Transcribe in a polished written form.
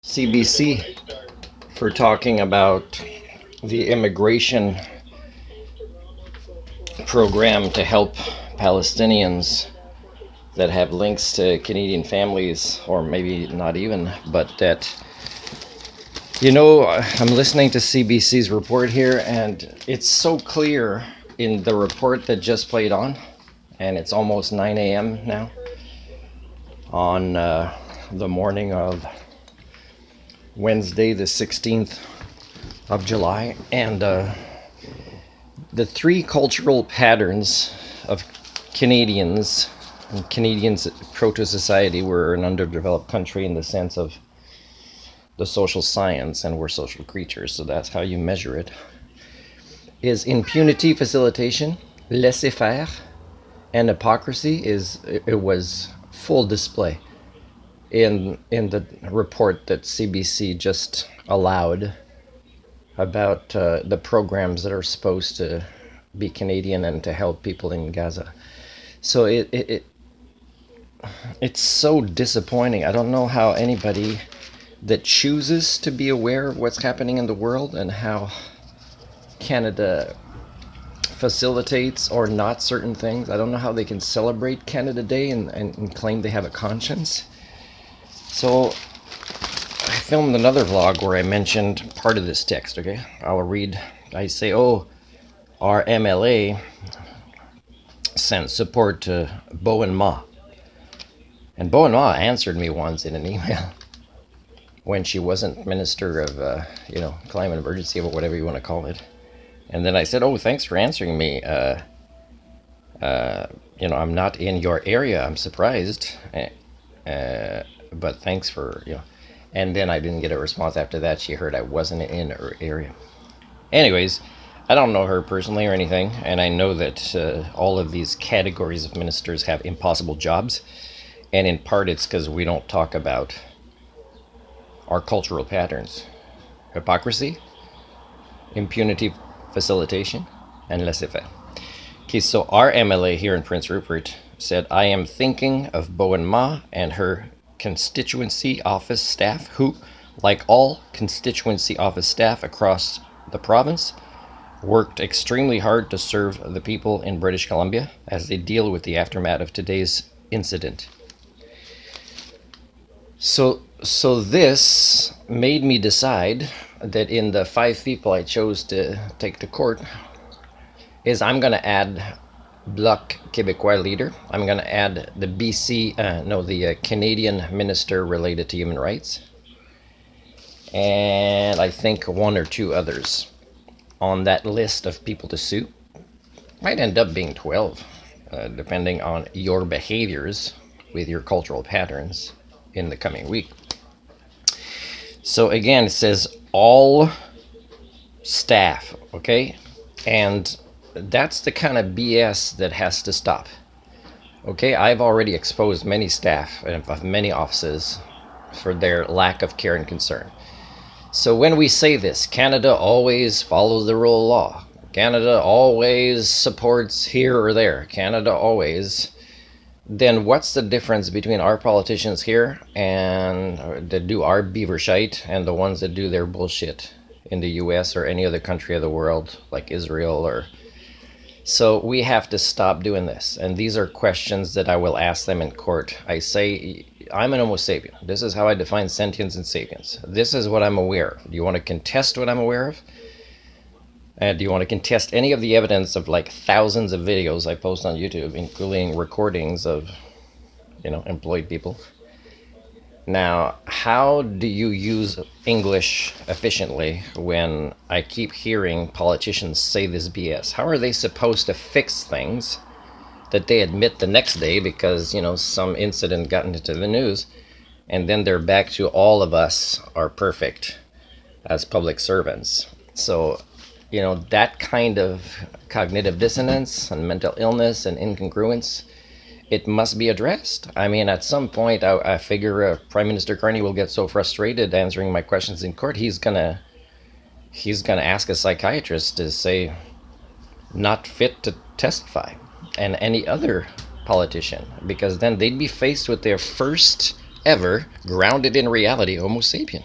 CBC for talking about the immigration program to help Palestinians that have links to Canadian families, or maybe not even, but that, I'm listening to CBC's report here, and it's so clear in the report that just played on, and it's almost 9 a.m. now on the morning of Wednesday, the 16th of July, and the three cultural patterns of Canadians and Canadians proto-society. We're an underdeveloped country in the sense of the social science, and we're social creatures, so that's how you measure it, is impunity facilitation, laissez-faire, and hypocrisy. It was full display in the report that CBC just allowed about the programs that are supposed to be Canadian and to help people in Gaza. So it's so disappointing. I don't know how anybody that chooses to be aware of what's happening in the world and how Canada facilitates or not certain things. I don't know how they can celebrate Canada Day and claim they have a conscience. So I filmed another vlog where I mentioned part of this text, okay? I'll read. I say, our MLA sent support to Bowen Ma. And Bowen Ma answered me once in an email when she wasn't Minister of, Climate Emergency, or whatever you want to call it. And then I said, thanks for answering me. I'm not in your area. I'm surprised. But thanks for. And then I didn't get a response after that. She heard I wasn't in her area. Anyways, I don't know her personally or anything, and I know that all of these categories of ministers have impossible jobs, and in part it's because we don't talk about our cultural patterns: hypocrisy, impunity facilitation, and laissez-faire. Okay, so our MLA here in Prince Rupert said, I am thinking of Bowen Ma and her constituency office staff, who, like all constituency office staff across the province, worked extremely hard to serve the people in British Columbia as they deal with the aftermath of today's incident. So this made me decide that in the 5 people I chose to take to court is I'm going to add Bloc Québécois leader. I'm going to add the Canadian minister related to human rights. And I think 1 or 2 others on that list of people to sue. Might end up being 12, depending on your behaviors with your cultural patterns in the coming week. So again, it says all staff, okay? And that's the kind of BS that has to stop. Okay, I've already exposed many staff of many offices for their lack of care and concern. So when we say this, Canada always follows the rule of law. Canada always supports here or there. Canada always. Then what's the difference between our politicians here and that do our beaver shite and the ones that do their bullshit in the US or any other country of the world like Israel or... So we have to stop doing this. And these are questions that I will ask them in court. I say, I'm an Homo sapien. This is how I define sentience and sapience. This is what I'm aware of. Do you want to contest what I'm aware of? And do you want to contest any of the evidence of like thousands of videos I post on YouTube, including recordings of, employed people? Now, how do you use English efficiently when I keep hearing politicians say this BS? How are they supposed to fix things that they admit the next day because, some incident got into the news, and then they're back to all of us are perfect as public servants? So, that kind of cognitive dissonance and mental illness and incongruence, it must be addressed. I mean, at some point, I figure Prime Minister Carney will get so frustrated answering my questions in court, he's gonna ask a psychiatrist to say not fit to testify, and any other politician, because then they'd be faced with their first ever grounded in reality Homo sapien.